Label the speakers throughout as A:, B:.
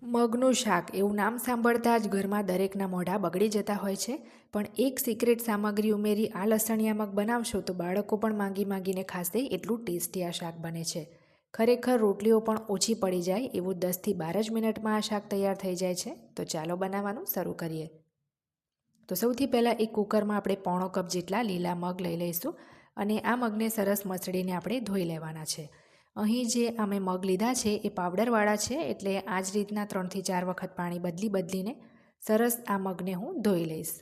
A: મગનું શાક એવું નામ સાંભળતા જ ઘરમાં દરેકના મોઢા બગડી જતા હોય છે, પણ એક સિક્રેટ સામગ્રી ઉમેરી આ લસણિયા મગ બનાવશો તો બાળકો પણ માંગીને ખાશે એટલું ટેસ્ટી આ શાક બને છે. ખરેખર રોટલીઓ પણ ઓછી પડી જાય એવું 10થી 12 જ મિનિટમાં આ શાક તૈયાર થઈ જાય છે. તો ચાલો બનાવવાનું શરૂ કરીએ. તો સૌથી પહેલાં એક કુકરમાં આપણે પોણો કપ જેટલા લીલા મગ લઈ લઈશું અને આ મગને સરસ મસળીને આપણે ધોઈ લેવાના છે. અહીં જે અમે મગ લીધા છે એ પાવડરવાળા છે, એટલે આ જ રીતના 3થી 4 વખત પાણી બદલીને સરસ આ મગને હું ધોઈ લઈશ.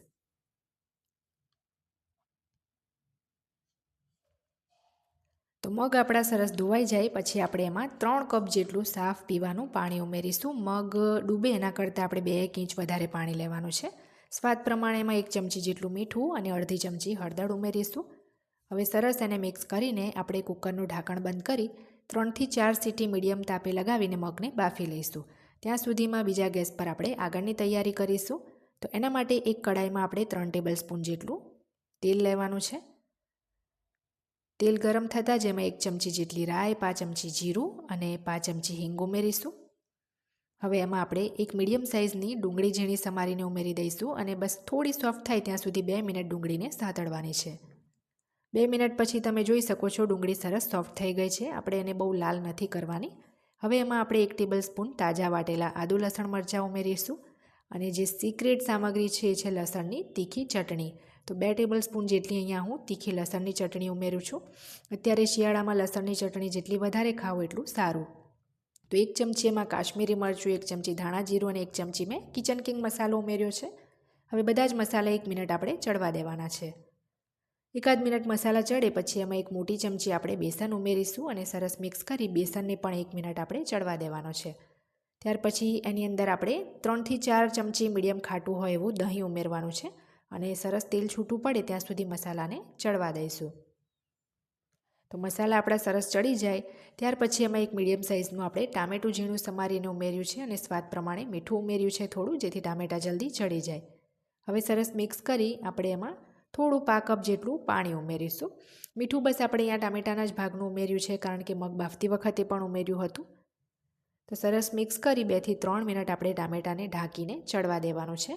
A: તો મગ આપણા સરસ ધોવાઈ જાય પછી આપણે એમાં 3 કપ જેટલું સાફ પીવાનું પાણી ઉમેરીશું. મગ ડૂબે એના કરતાં આપણે 2 ઇંચ વધારે પાણી લેવાનું છે. સ્વાદ પ્રમાણે એમાં 1 ચમચી જેટલું મીઠું અને અડધી ચમચી હળદર ઉમેરીશું. હવે સરસ એને મિક્સ કરીને આપણે કુકરનું ઢાંકણ બંધ કરી 3થી 4 સીટી મીડિયમ તાપે લગાવીને મગને બાફી લઈશું. ત્યાં સુધીમાં બીજા ગેસ પર આપણે આગળની તૈયારી કરીશું. તો એના માટે એક કડાઈમાં આપણે 3 ટેબલ સ્પૂન જેટલું તેલ લેવાનું છે. તેલ ગરમ થતાં જ એમાં 1 ચમચી જેટલી રાઈ, 5 ચમચી જીરું અને 5 ચમચી હિંગ ઉમેરીશું. હવે એમાં આપણે એક મીડિયમ સાઇઝની ડુંગળી ઝીણી સમારીને ઉમેરી દઈશું અને બસ થોડી સોફ્ટ થાય ત્યાં સુધી 2 મિનિટ ડુંગળીને સાતળવાની છે. 2 મિનિટ પછી તમે જોઈ શકો છો ડુંગળી સરસ સોફ્ટ થઈ ગઈ છે. આપણે એને બહુ લાલ નથી કરવાની. હવે એમાં આપણે 1 ટેબલ સ્પૂન તાજા વાટેલા આદુ લસણ મરચાં ઉમેરીશું અને જે સિક્રેટ સામગ્રી છે એ છે લસણની તીખી ચટણી. તો 2 ટેબલ સ્પૂન જેટલી અહીંયા હું તીખી લસણની ચટણી ઉમેરું છું. અત્યારે શિયાળામાં લસણની ચટણી જેટલી વધારે ખાઓ એટલું સારું. તો 1 ચમચી એમાં કાશ્મીરી મરચું, 1 ચમચી ધાણા જીરું અને 1 ચમચી મેં કિચન કિંગ મસાલો ઉમેર્યો છે. હવે બધા જ મસાલા 1 મિનિટ આપણે ચડવા દેવાના છે. એકાદ મિનિટ મસાલા ચડે પછી એમાં 1 મોટી ચમચી આપણે બેસન ઉમેરીશું અને સરસ મિક્સ કરી બેસનને પણ 1 મિનિટ આપણે ચડવા દેવાનો છે. ત્યાર પછી એની અંદર આપણે 3થી 4 ચમચી મીડિયમ ખાટું હોય એવું દહીં ઉમેરવાનું છે અને સરસ તેલ છૂટું પડે ત્યાં સુધી મસાલાને ચડવા દઈશું. તો મસાલા આપણા સરસ ચડી જાય ત્યાર પછી એમાં એક મીડિયમ સાઇઝનું આપણે ટામેટું ઝીણું સમારીને ઉમેર્યું છે અને સ્વાદ પ્રમાણે મીઠું ઉમેર્યું છે થોડું, જેથી ટામેટાં જલ્દી ચડી જાય. હવે સરસ મિક્સ કરી આપણે એમાં થોડું 1/2 કપ જેટલું પાણી ઉમેરીશું. મીઠું બસ આપણે અહીંયા ટામેટાના જ ભાગનું ઉમેર્યું છે, કારણ કે મગ બાફતી વખતે પણ ઉમેર્યું હતું. તો સરસ મિક્સ કરી 2થી 3 મિનિટ આપણે ટામેટાને ઢાંકીને ચડવા દેવાનું છે.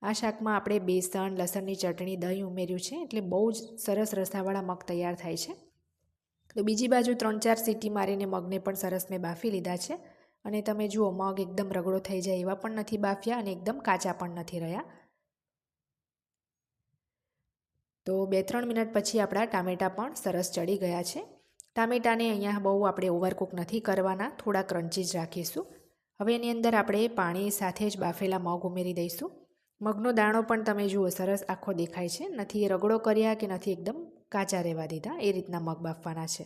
A: આ શાકમાં આપણે બેસન, લસણની ચટણી, દહીં ઉમેર્યું છે, એટલે બહુ જ સરસ રસાવાળા મગ તૈયાર થાય છે. તો બીજી બાજુ 3-4 સીટી મારીને મગને પણ સરસ મેં બાફી લીધા છે અને તમે જુઓ મગ એકદમ રગડો થઈ જાય એવા પણ નથી બાફ્યા અને એકદમ કાચા પણ નથી રહ્યા. તો 2-3 મિનિટ પછી આપણા ટામેટાં પણ સરસ ચડી ગયા છે. ટામેટાને અહીંયા બહુ આપણે ઓવરકુક નથી કરવાના, થોડા ક્રન્ચી જ રાખીશું. હવે એની અંદર આપણે પાણી સાથે જ બાફેલા મગ ઉમેરી દઈશું. મગનો દાણો પણ તમે જુઓ સરસ આખો દેખાય છે, નથી રગડો કર્યા કે નથી એકદમ કાચા રહેવા દીધા, એ રીતના મગ બાફવાના છે.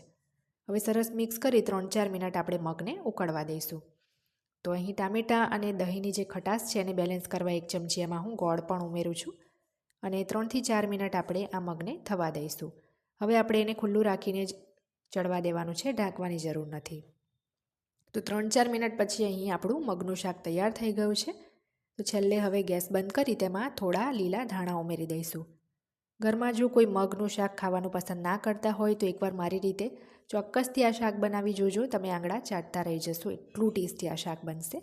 A: હવે સરસ મિક્સ કરી 3-4 મિનિટ આપણે મગને ઉકળવા દઈશું. તો અહીં ટામેટાં અને દહીંની જે ખટાશ છે એને બેલેન્સ કરવા 1 ચમચી એમાં હું ગોળ પણ ઉમેરું છું અને 3થી 4 મિનિટ આપણે આ મગને થવા દઈશું. હવે આપણે એને ખુલ્લું રાખીને જ ચડવા દેવાનું છે, ઢાંકવાની જરૂર નથી. તો 3-4 મિનિટ પછી અહીં આપણું મગનું શાક તૈયાર થઈ ગયું છે. તો છેલ્લે હવે ગેસ બંધ કરી તેમાં થોડા લીલા ધાણા ઉમેરી દઈશું. ઘરમાં જો કોઈ મગનું શાક ખાવાનું પસંદ ના કરતા હોય તો એકવાર મારી રીતે ચોક્કસથી આ શાક બનાવી જોજો. તમે આંગળા ચાટતા રહી જશો, એટલું ટેસ્ટી આ શાક બનશે.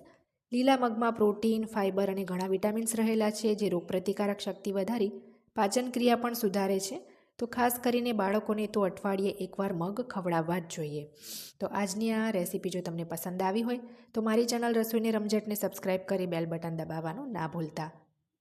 A: લીલા મગમાં પ્રોટીન, ફાઇબર અને ઘણા વિટામિન્સ રહેલા છે, જે રોગપ્રતિકારક શક્તિ વધારી પાચન ક્રિયા પણ સુધારે છે. તો ખાસ કરીને બાળકોને તો અઠવાડિયે એકવાર મગ ખવડાવવા જ જોઈએ. તો આજની આ રેસીપી જો તમને પસંદ આવી હોય તો મારી ચેનલ રસોઈની રમઝટને સબસ્ક્રાઈબ કરી બેલ બટન દબાવવાનું ના ભૂલતા.